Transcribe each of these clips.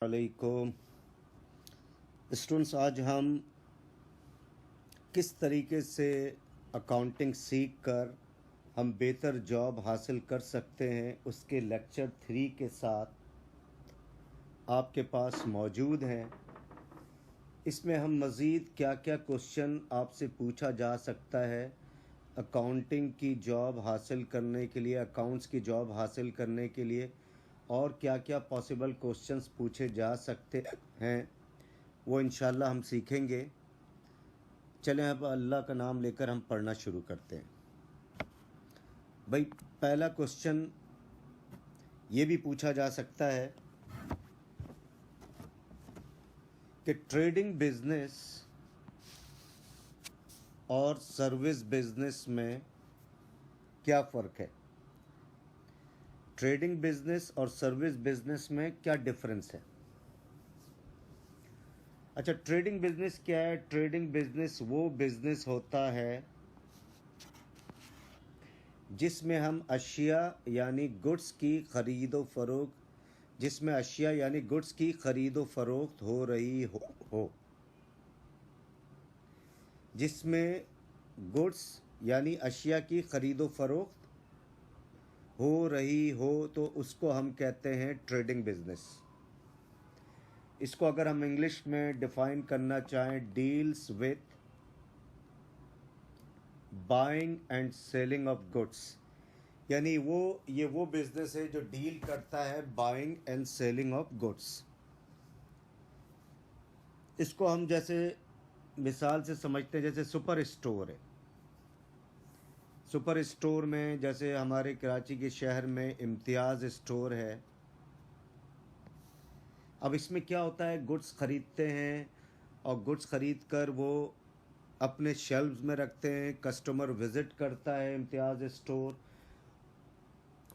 वालेकुम स्टूडेंट्स, आज हम किस तरीके से अकाउंटिंग सीख कर हम बेहतर जॉब हासिल कर सकते हैं उसके लेक्चर 3 के साथ आपके पास मौजूद हैं। इसमें हम मज़ीद क्या क्या क्वेश्चन आपसे पूछा जा सकता है अकाउंटिंग की जॉब हासिल करने के लिए, अकाउंट्स की जॉब हासिल करने के लिए, और क्या क्या पॉसिबल क्वेश्चंस पूछे जा सकते हैं वो इंशाल्लाह हम सीखेंगे। चलें अब अल्लाह का नाम लेकर हम पढ़ना शुरू करते हैं। भाई, पहला क्वेश्चन ये भी पूछा जा सकता है कि ट्रेडिंग बिजनेस और सर्विस बिजनेस में क्या फ़र्क है। ट्रेडिंग बिजनेस और सर्विस बिजनेस में क्या डिफरेंस है। अच्छा, ट्रेडिंग बिजनेस क्या है। ट्रेडिंग बिजनेस वो बिजनेस होता है जिसमें हम अशिया यानी गुड्स की ख़रीदो फ़रोख्त जिसमें अशिया यानी गुड्स की ख़रीदो फ़रोख्त हो रही हो जिसमें गुड्स यानी अशिया की ख़रीदो फ़रोख्त हो रही हो तो उसको हम कहते हैं ट्रेडिंग बिजनेस। इसको अगर हम इंग्लिश में डिफ़ाइन करना चाहें, deals with buying and selling of goods, यानी ये वो बिजनेस है जो डील करता है buying and selling of goods. इसको हम जैसे मिसाल से समझते हैं, जैसे सुपर स्टोर है। सुपर स्टोर में जैसे हमारे कराची के शहर में इम्तियाज़ स्टोर है। अब इसमें क्या होता है, गुड्स ख़रीदते हैं और गुड्स ख़रीद कर वो अपने शेल्व्स में रखते हैं। कस्टमर विज़िट करता है इम्तियाज़ स्टोर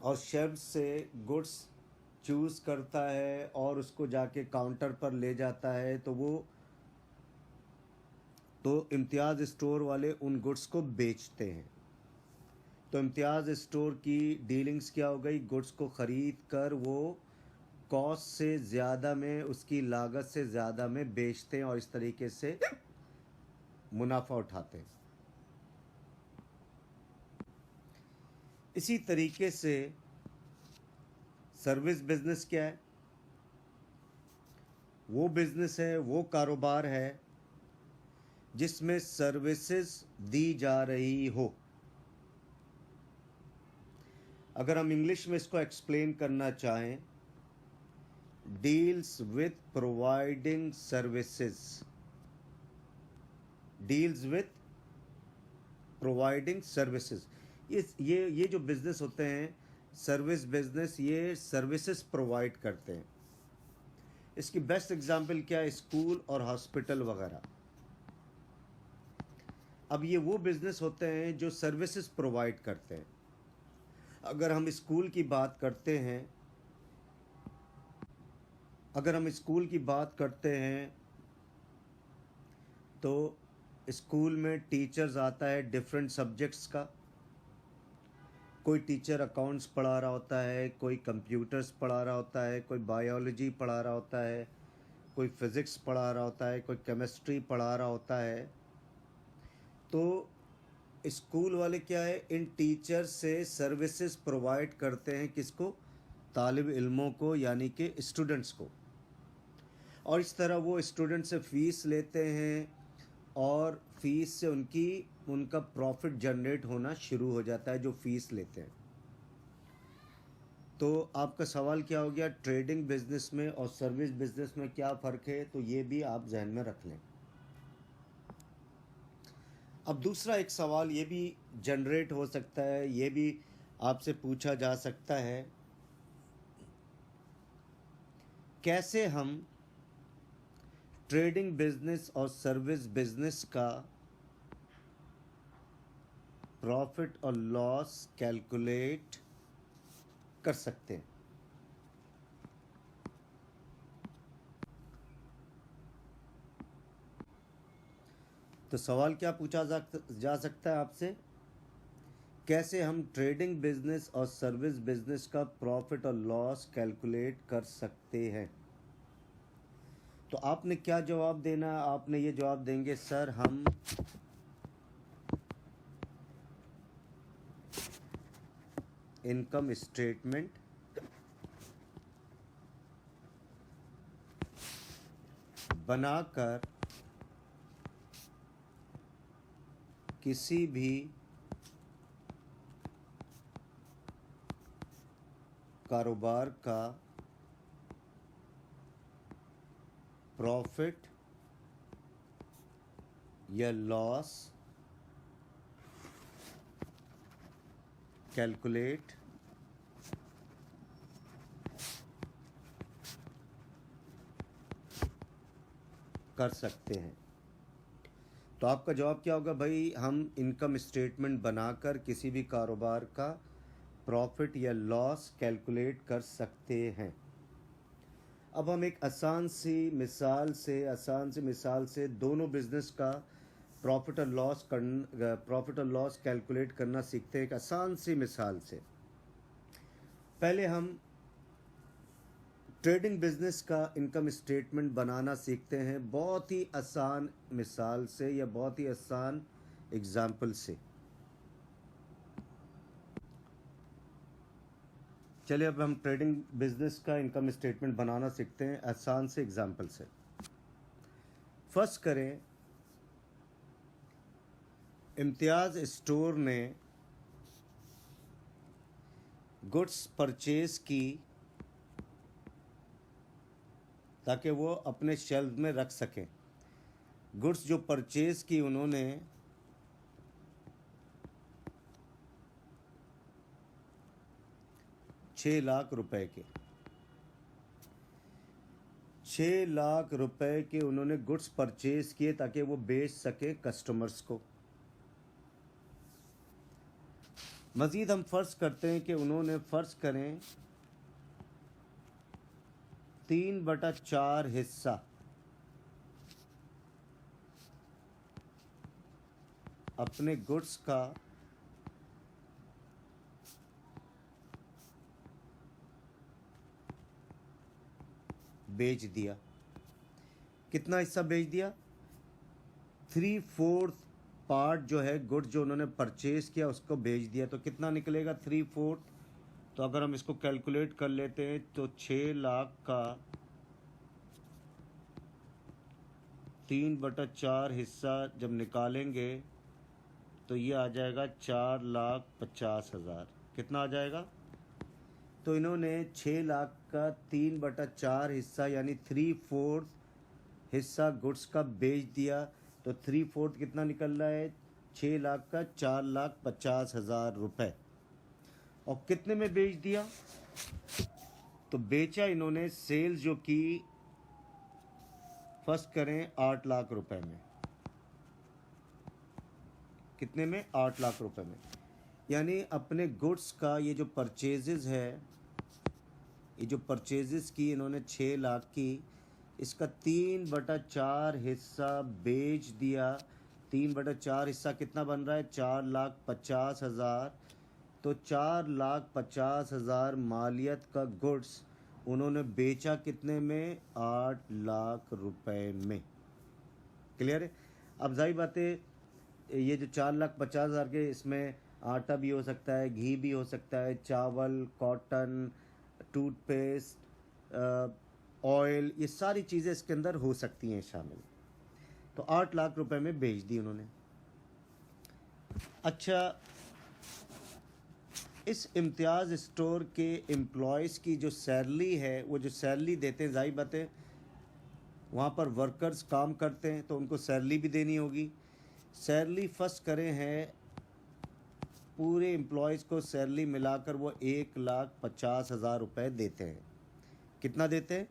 और शेल्व्स से गुड्स चूज़ करता है और उसको जाके काउंटर पर ले जाता है। तो इम्तियाज़ स्टोर वाले उन गुड्स को बेचते हैं। तो इम्तियाज़ स्टोर की डीलिंग्स क्या हो गई, गुड्स को ख़रीद कर वो कॉस्ट से ज़्यादा में, उसकी लागत से ज़्यादा में बेचते हैं और इस तरीके से मुनाफा उठाते हैं। इसी तरीके से सर्विस बिजनेस क्या है, वो बिजनेस है, वो कारोबार है जिसमें सर्विसेज दी जा रही हो। अगर हम इंग्लिश में इसको एक्सप्लेन करना चाहें, deals with providing services, deals with providing services. ये जो बिजनेस होते हैं सर्विस बिजनेस, ये सर्विसेज प्रोवाइड करते हैं। इसकी बेस्ट एग्जांपल क्या है, स्कूल और हॉस्पिटल वगैरह। अब ये वो बिजनेस होते हैं जो सर्विसेज प्रोवाइड करते हैं। अगर हम स्कूल की बात करते हैं तो स्कूल में टीचर्स आता है डिफरेंट सब्जेक्ट्स का। कोई टीचर अकाउंट्स पढ़ा रहा होता है, कोई कंप्यूटर्स पढ़ा रहा होता है, कोई बायोलॉजी पढ़ा रहा होता है, कोई फिज़िक्स पढ़ा रहा होता है, कोई केमिस्ट्री पढ़ा रहा होता है। तो स्कूल वाले क्या है, इन टीचर से सर्विसेज प्रोवाइड करते हैं। किसको, तालिब इल्मों को, यानी कि स्टूडेंट्स को। और इस तरह वो स्टूडेंट से फ़ीस लेते हैं और फ़ीस से उनका प्रॉफिट जनरेट होना शुरू हो जाता है जो फ़ीस लेते हैं। तो आपका सवाल क्या हो गया, ट्रेडिंग बिजनेस में और सर्विस बिजनेस में क्या फ़र्क है, तो ये भी आप जहन में रख लें। अब दूसरा एक सवाल ये भी जनरेट हो सकता है, ये भी आपसे पूछा जा सकता है, कैसे हम ट्रेडिंग बिजनेस और सर्विस बिजनेस का प्रॉफिट और लॉस कैलकुलेट कर सकते हैं। तो सवाल क्या पूछा जा सकता है आपसे, कैसे हम ट्रेडिंग बिजनेस और सर्विस बिजनेस का प्रॉफिट और लॉस कैलकुलेट कर सकते हैं। तो आपने क्या जवाब देना? आपने ये जवाब देंगे सर हम इनकम स्टेटमेंट बनाकर किसी भी कारोबार का प्रॉफिट या लॉस कैलकुलेट कर सकते हैं। तो आपका जवाब क्या होगा भाई? हम इनकम स्टेटमेंट बनाकर किसी भी कारोबार का प्रॉफिट या लॉस कैलकुलेट कर सकते हैं। अब हम एक आसान सी मिसाल से दोनों बिजनेस का प्रॉफिट और लॉस कैलकुलेट करना सीखते हैं। एक आसान सी मिसाल से पहले हम ट्रेडिंग बिजनेस का इनकम स्टेटमेंट बनाना सीखते हैं, बहुत ही आसान मिसाल से या बहुत ही आसान एग्जाम्पल से। चलिए अब हम ट्रेडिंग बिजनेस का इनकम स्टेटमेंट बनाना सीखते हैं आसान से एग्जाम्पल से। फर्स्ट करें, इम्तियाज स्टोर ने गुड्स परचेज की ताकि वो अपने शेल्फ में रख सकें। गुड्स जो परचेज की उन्होंने 6 लाख रुपए के 6 लाख रुपए के उन्होंने गुड्स परचेज किए ताकि वो बेच सके कस्टमर्स को। मजीद हम फर्ज करते हैं कि उन्होंने फर्ज करें 3/4 हिस्सा अपने गुड्स का बेच दिया। कितना हिस्सा बेच दिया? 3/4 पार्ट जो है गुड्स जो उन्होंने परचेज किया उसको बेच दिया। तो कितना निकलेगा 3/4? तो अगर हम इसको कैलकुलेट कर लेते हैं तो 6 लाख का 3/4 हिस्सा जब निकालेंगे तो ये आ जाएगा 4,50,000। कितना आ जाएगा? तो इन्होंने 6 लाख का 3/4 हिस्सा यानी 3/4 हिस्सा गुड्स का बेच दिया। तो 3/4 कितना निकल रहा है? 6 लाख का 4,50,000 रुपये। और कितने में बेच दिया? तो बेचा इन्होंने सेल्स जो की फर्स्ट करें 8 लाख रुपए में। कितने में? 8 लाख रुपए में। यानी अपने गुड्स का ये जो परचेजेस है, ये जो परचेजेस की इन्होंने 6 लाख की, इसका 3/4 हिस्सा बेच दिया। 3/4 हिस्सा कितना बन रहा है? 4,50,000। तो 4,50,000 मालियत का गुड्स उन्होंने बेचा कितने में? 8 लाख रुपए में। क्लियर है? अब जाहिर बात है ये जो 4,50,000 के, इसमें आटा भी हो सकता है, घी भी हो सकता है, चावल, कॉटन, टूथपेस्ट, ऑयल, ये सारी चीज़ें इसके अंदर हो सकती हैं शामिल। तो 8 लाख रुपए में बेच दी उन्होंने। अच्छा, इस इम्तियाज़ स्टोर के एम्प्लॉयज़ की जो सैलरी है, वो जो सैलरी देते हैं, जाहिर बात है वहाँ पर वर्कर्स काम करते हैं तो उनको सैलरी भी देनी होगी। सैलरी फर्स्ट करें हैं, पूरे एम्प्लॉयज़ को सैलरी मिलाकर वो 1,50,000 रुपये देते हैं। कितना देते हैं?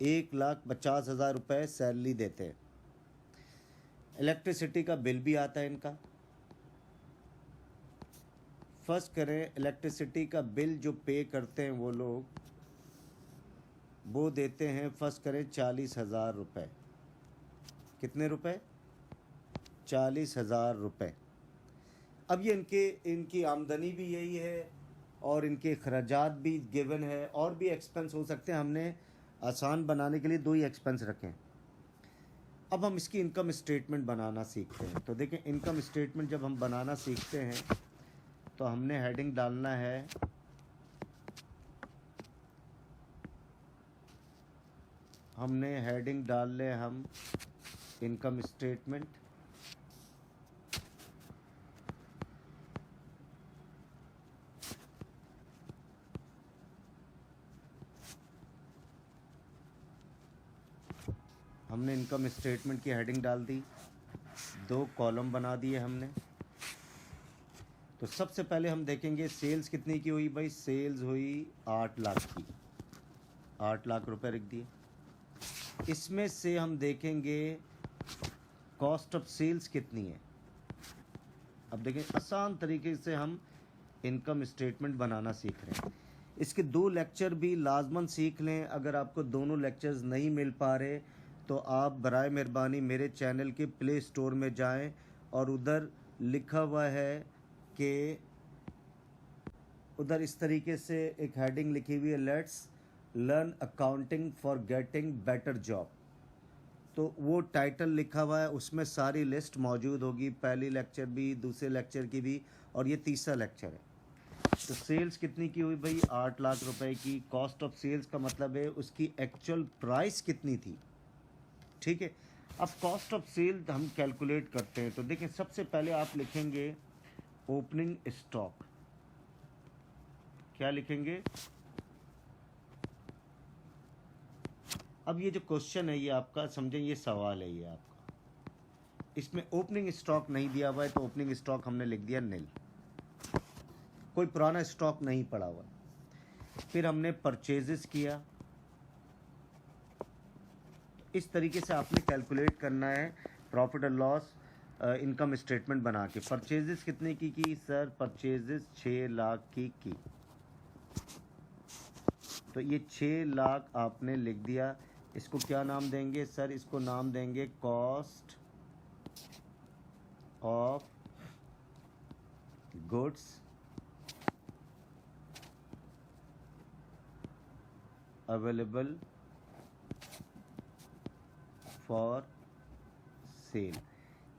1,50,000 रुपये सैलरी देते हैं। इलेक्ट्रिसिटी का बिल भी आता है इनका। फर्स्ट करें, इलेक्ट्रिसिटी का बिल जो पे करते हैं वो लोग, वो देते हैं फर्स्ट करें 40,000 रुपये। कितने रुपए? 40,000 रुपये। अब ये इनकी आमदनी भी यही है और इनके खर्चात भी गिवन है, और भी एक्सपेंस हो सकते हैं। हमने आसान बनाने के लिए 2 ही एक्सपेंस रखें। अब हम इसकी इनकम स्टेटमेंट बनाना सीखते हैं। तो देखें, इनकम स्टेटमेंट जब हम बनाना सीखते हैं तो हमने हेडिंग डालना है हम इनकम स्टेटमेंट। हमने इनकम स्टेटमेंट की हेडिंग डाल दी, 2 कॉलम बना दिए हमने। तो सबसे पहले हम देखेंगे सेल्स कितनी की हुई भाई। सेल्स हुई 8 लाख की, 8 लाख रुपए लिख दिए। इसमें से हम देखेंगे कॉस्ट ऑफ सेल्स कितनी है। अब देखें, आसान तरीके से हम इनकम स्टेटमेंट बनाना सीख रहे हैं। इसके 2 लेक्चर भी लाजमन सीख लें। अगर आपको दोनों लेक्चर्स नहीं मिल पा रहे तो आप बराए मेहरबानी मेरे चैनल के प्ले स्टोर में जाएं और उधर लिखा हुआ है कि उधर इस तरीके से एक हेडिंग लिखी हुई है, let's learn accounting for getting better job. तो वो टाइटल लिखा हुआ है, उसमें सारी लिस्ट मौजूद होगी, पहली लेक्चर भी, दूसरे लेक्चर की भी, और ये तीसरा लेक्चर है। तो सेल्स कितनी की हुई भाई, 8 लाख रुपए की। कॉस्ट ऑफ सेल्स का मतलब है उसकी एक्चुअल प्राइस कितनी थी, ठीक है। अब कॉस्ट ऑफ सेल हम कैलकुलेट करते हैं। तो देखें, सबसे पहले आप लिखेंगे ओपनिंग स्टॉक। क्या लिखेंगे? अब ये जो क्वेश्चन है ये आपका समझें, ये सवाल है ये आपका, इसमें ओपनिंग स्टॉक नहीं दिया हुआ है तो ओपनिंग स्टॉक हमने लिख दिया नील, कोई पुराना स्टॉक नहीं पड़ा हुआ। फिर हमने परचेजेस किया। इस तरीके से आपने कैलकुलेट करना है प्रॉफिट और लॉस इनकम स्टेटमेंट बना के। परचेजेस कितने की सर? परचेजेस 6 लाख की। तो ये 6 लाख आपने लिख दिया। इसको क्या नाम देंगे सर? इसको नाम देंगे cost of goods available for sale.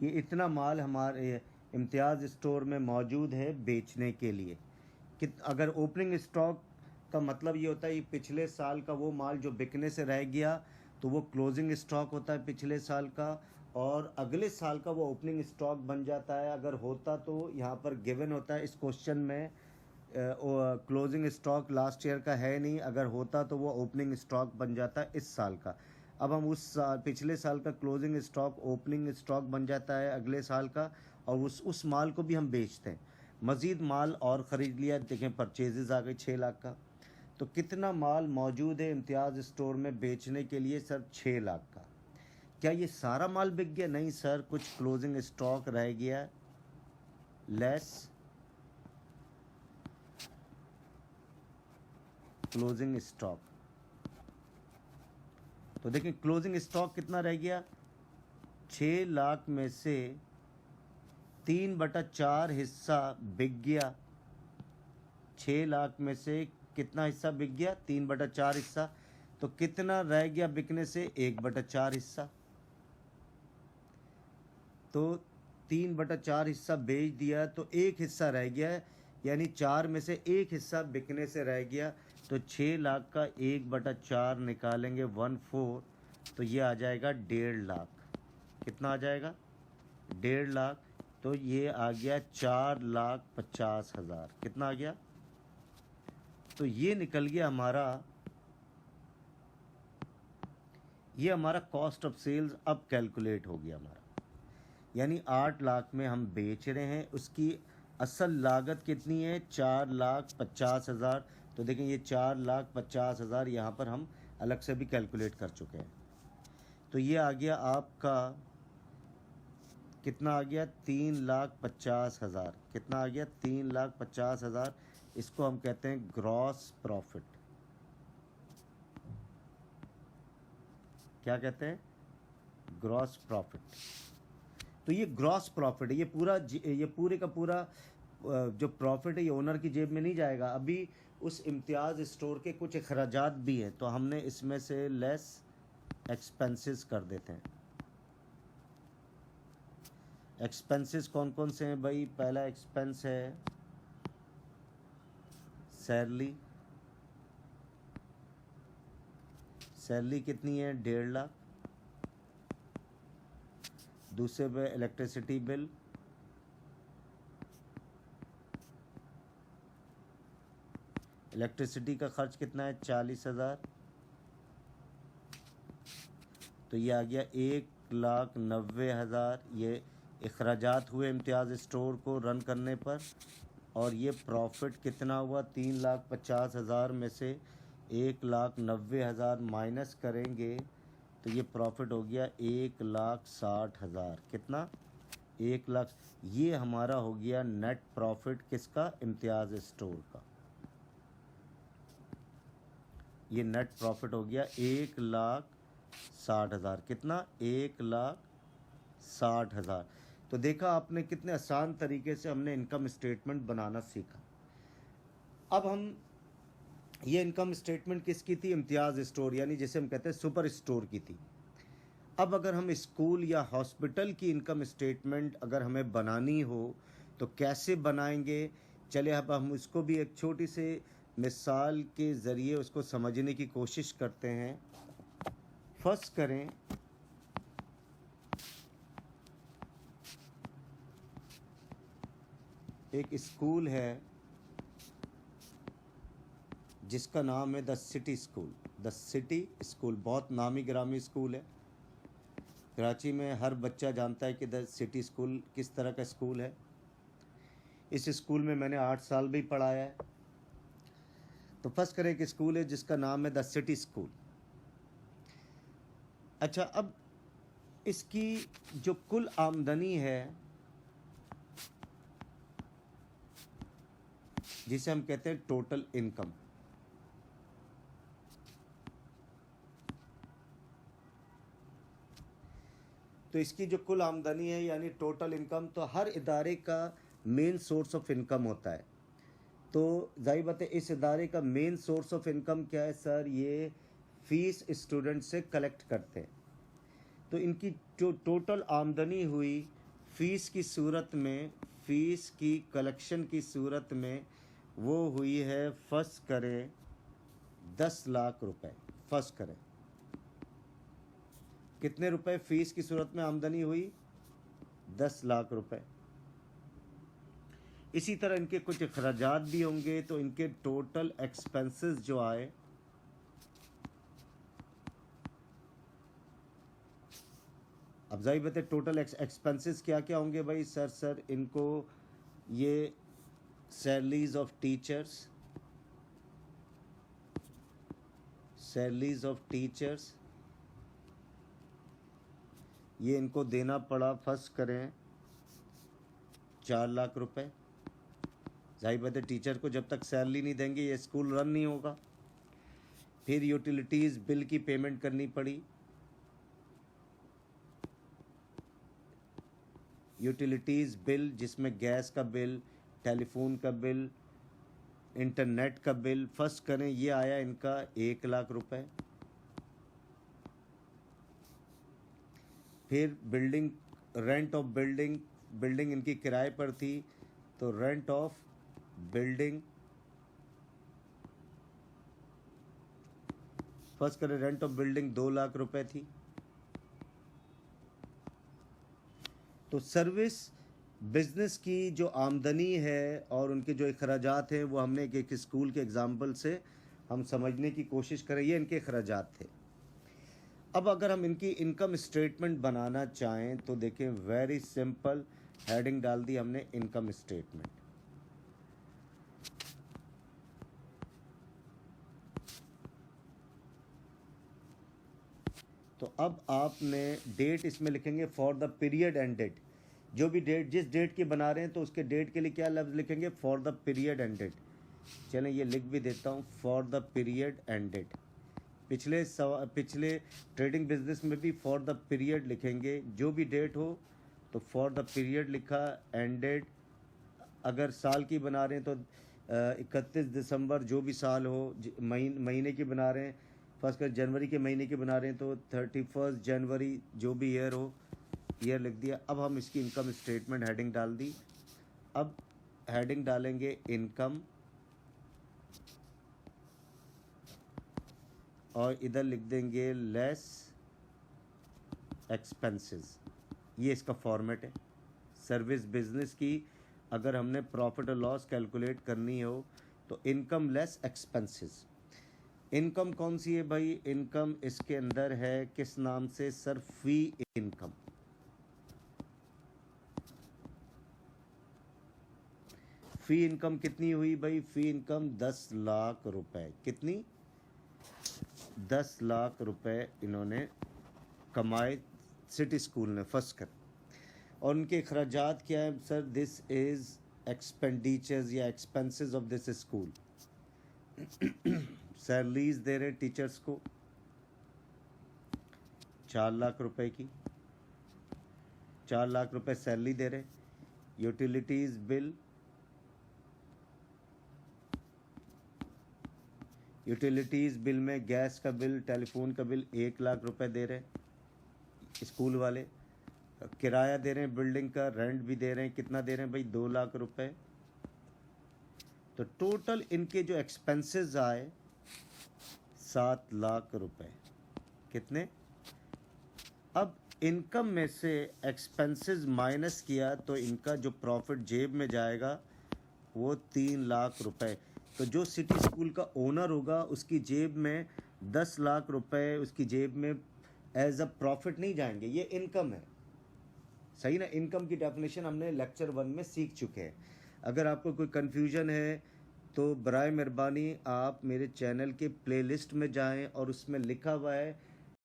ये इतना माल हमारे इम्तियाज़ स्टोर में मौजूद है बेचने के लिए। कि अगर ओपनिंग स्टॉक का मतलब ये होता है ये पिछले साल का वो माल जो बिकने से रह गया तो वो क्लोजिंग स्टॉक होता है पिछले साल का, और अगले साल का वो ओपनिंग स्टॉक बन जाता है। अगर होता तो यहाँ पर गिवन होता है इस क्वेश्चन में क्लोजिंग स्टॉक लास्ट ईयर का है नहीं, अगर होता तो वो ओपनिंग स्टॉक बन जाता है इस साल का। अब हम उस साल पिछले साल का क्लोजिंग स्टॉक ओपनिंग स्टॉक बन जाता है अगले साल का, और उस माल को भी हम बेचते हैं। मज़ीद माल और ख़रीद लिया, देखें परचेजेस आ गए 6 लाख का। तो कितना माल मौजूद है इम्तियाज़ स्टोर में बेचने के लिए सर? 6 लाख का। क्या ये सारा माल बिक गया? नहीं सर, कुछ क्लोजिंग स्टॉक रह गया, लेस क्लोजिंग स्टॉक। तो देखें क्लोजिंग स्टॉक कितना रह गया? 6 लाख में से 3/4 हिस्सा बिक गया। 6 लाख में से कितना हिस्सा बिक गया? 3/4 हिस्सा। तो कितना रह गया बिकने से? 1/4 हिस्सा। तो 3/4 हिस्सा बेच दिया तो 1 हिस्सा रह गया है, यानी 4 में से 1 हिस्सा बिकने से रह गया। तो 6 लाख का 1/4 निकालेंगे 1/4, तो ये आ जाएगा 1.5 लाख। कितना आ जाएगा? 1.5 लाख। तो ये आ गया 4,50,000। कितना आ गया? तो ये निकल गया ये हमारा कॉस्ट ऑफ सेल्स अब कैलकुलेट हो गया हमारा। यानी 8 लाख में हम बेच रहे हैं, उसकी असल लागत कितनी है? 4,50,000। तो देखें ये 4,50,000 यहाँ पर हम अलग से भी कैलकुलेट कर चुके हैं। तो ये आ गया आपका कितना आ गया? 3,50,000। कितना आ गया? 3,50,000। इसको हम कहते हैं ग्रॉस प्रॉफिट। क्या कहते हैं? Gross profit. तो ये ग्रॉस प्रॉफिट है। ये पूरे का पूरा जो प्रॉफिट है ये ओनर की जेब में नहीं जाएगा। अभी उस इम्तियाज़ स्टोर के कुछ अखराजात भी हैं, तो हमने इसमें से लेस एक्सपेंसेस कर देते हैं। एक्सपेंसेस कौन कौन से हैं भाई? पहला एक्सपेंस है सैलरी। सैलरी कितनी है? 1.5 लाख। दूसरे पे इलेक्ट्रिसिटी बिल, इलेक्ट्रिसिटी का खर्च कितना है? 40,000। तो ये आ गया 1,90,000। ये अखराजात हुए इम्तियाज़ स्टोर को रन करने पर। और ये प्रॉफिट कितना हुआ? 3,50,000 में से 1,90,000 माइनस करेंगे तो ये प्रॉफिट हो गया 1,60,000। कितना? 1,00,000। ये हमारा हो गया नेट प्रॉफिट किसका? इम्तियाज़ स्टोर का। ये नेट प्रॉफिट हो गया 1,60,000। कितना? 1,60,000। तो देखा आपने कितने आसान तरीके से हमने इनकम स्टेटमेंट बनाना सीखा। अब हम ये इनकम स्टेटमेंट किसकी थी? इम्तियाज़ स्टोर, यानी जिसे हम कहते हैं सुपर स्टोर की थी। अब अगर हम स्कूल या हॉस्पिटल की इनकम स्टेटमेंट अगर हमें बनानी हो तो कैसे बनाएंगे? चलिए अब हम उसको भी एक छोटी सी मिसाल के ज़रिए उसको समझने की कोशिश करते हैं। फर्स्ट करें एक स्कूल है जिसका नाम है the city school. The city school बहुत नामी गिरामी स्कूल है। कराची में हर बच्चा जानता है कि द सिटी स्कूल किस तरह का स्कूल है। इस स्कूल में मैंने 8 साल भी पढ़ाया है। तो फर्स्ट करें एक स्कूल है जिसका नाम है द सिटी स्कूल। अच्छा, अब इसकी जो कुल आमदनी है जिसे हम कहते हैं टोटल इनकम, तो इसकी जो कुल आमदनी है यानी टोटल इनकम, तो हर इदारे का मेन सोर्स ऑफ इनकम होता है। तो जाहिर बात है इस इदारे का मेन सोर्स ऑफ इनकम क्या है सर? ये फीस स्टूडेंट से कलेक्ट करते हैं। तो इनकी जो टोटल आमदनी हुई फ़ीस की सूरत में, फ़ीस की कलेक्शन की सूरत में, वो हुई है फर्स्ट करें 10 लाख रुपए। फर्स्ट करें कितने रुपए फ़ीस की सूरत में आमदनी हुई? 10 लाख रुपए। इसी तरह इनके कुछ अखराजात भी होंगे, तो इनके टोटल एक्सपेंसेस जो आए अब जाहिर बात है टोटल एक्सपेंसेस क्या क्या होंगे भाई? सर इनको ये salaries of teachers, salaries of teachers ये इनको देना पड़ा। फर्स्ट करें 4 लाख रुपए। जाहिर बात है टीचर को जब तक सैलरी नहीं देंगे ये स्कूल रन नहीं होगा। फिर यूटिलिटीज़ बिल की पेमेंट करनी पड़ी। यूटिलिटीज़ बिल जिसमें गैस का बिल, टेलीफोन का बिल, इंटरनेट का बिल। फर्स्ट करें ये आया इनका 1 लाख रुपए। फिर building, rent of building, building इनकी किराए पर थी तो रेंट ऑफ बिल्डिंग, फर्स्ट करें रेंट ऑफ बिल्डिंग 2 लाख रुपए थी। तो सर्विस बिजनेस की जो आमदनी है और उनके जो अखराजात हैं वो हमने एक स्कूल के एग्जाम्पल से हम समझने की कोशिश करें। ये इनके अखराजात थे। अब अगर हम इनकी इनकम स्टेटमेंट बनाना चाहें तो देखें वेरी सिंपल, हेडिंग डाल दी हमने इनकम स्टेटमेंट। तो अब आपने डेट इसमें लिखेंगे फॉर द पीरियड एंडेड। जो भी डेट, जिस डेट की बना रहे हैं तो उसके डेट के लिए क्या लफ्ज़ लिखेंगे? For the period ended. चलें ये लिख भी देता हूँ, फॉर द पीरियड एंडेड। पिछले ट्रेडिंग बिजनेस में भी फॉर द पीरियड लिखेंगे। जो भी डेट हो तो फॉर द पीरियड लिखा, एंडेड। अगर साल की बना रहे हैं तो 31 दिसंबर जो भी साल हो, महीने की बना रहे हैं, फर्स्ट कर जनवरी के महीने की बना रहे हैं तो 31 जनवरी जो भी ईयर हो ईयर लिख दिया। अब हम इसकी इनकम स्टेटमेंट हेडिंग डाल दी। अब हेडिंग डालेंगे इनकम और इधर लिख देंगे लेस एक्सपेंसेस। ये इसका फॉर्मेट है। सर्विस बिजनेस की अगर हमने प्रॉफिट और लॉस कैलकुलेट करनी हो तो इनकम लेस एक्सपेंसेस। इनकम कौन सी है भाई? इनकम इसके अंदर है किस नाम से सर? फी इनकम। फी इनकम कितनी हुई भाई? फी इनकम 10 लाख रुपए। कितनी? 10 लाख रुपए इन्होंने कमाए सिटी स्कूल ने फर्स्ट कर। और उनके अखराजात क्या है सर? दिस इज एक्सपेंडिचर्स या expenses of this school. Salaries दे रहे टीचर्स को 4 लाख रुपए की, 4 लाख रुपए सैलरी दे रहे। यूटिलिटीज बिल, यूटिलिटीज बिल में गैस का बिल, टेलीफोन का बिल 1 लाख रुपए दे रहे स्कूल वाले। किराया दे रहे हैं बिल्डिंग का, रेंट भी दे रहे हैं। कितना दे रहे हैं भाई? 2 लाख रुपए। तो टोटल इनके जो एक्सपेंसेस आए 7 लाख रुपए। कितने? अब इनकम में से एक्सपेंसेस माइनस किया तो इनका जो प्रॉफिट जेब में जाएगा वो 3 लाख रुपए। तो जो सिटी स्कूल का ओनर होगा उसकी जेब में 10 लाख रुपए उसकी जेब में एज अ प्रॉफिट नहीं जाएंगे, ये इनकम है। सही ना? इनकम की डेफिनेशन हमने लेक्चर 1 में सीख चुके हैं। अगर आपको कोई कन्फ्यूजन है तो बराए मेहरबानी आप मेरे चैनल के प्लेलिस्ट में जाएं और उसमें लिखा हुआ है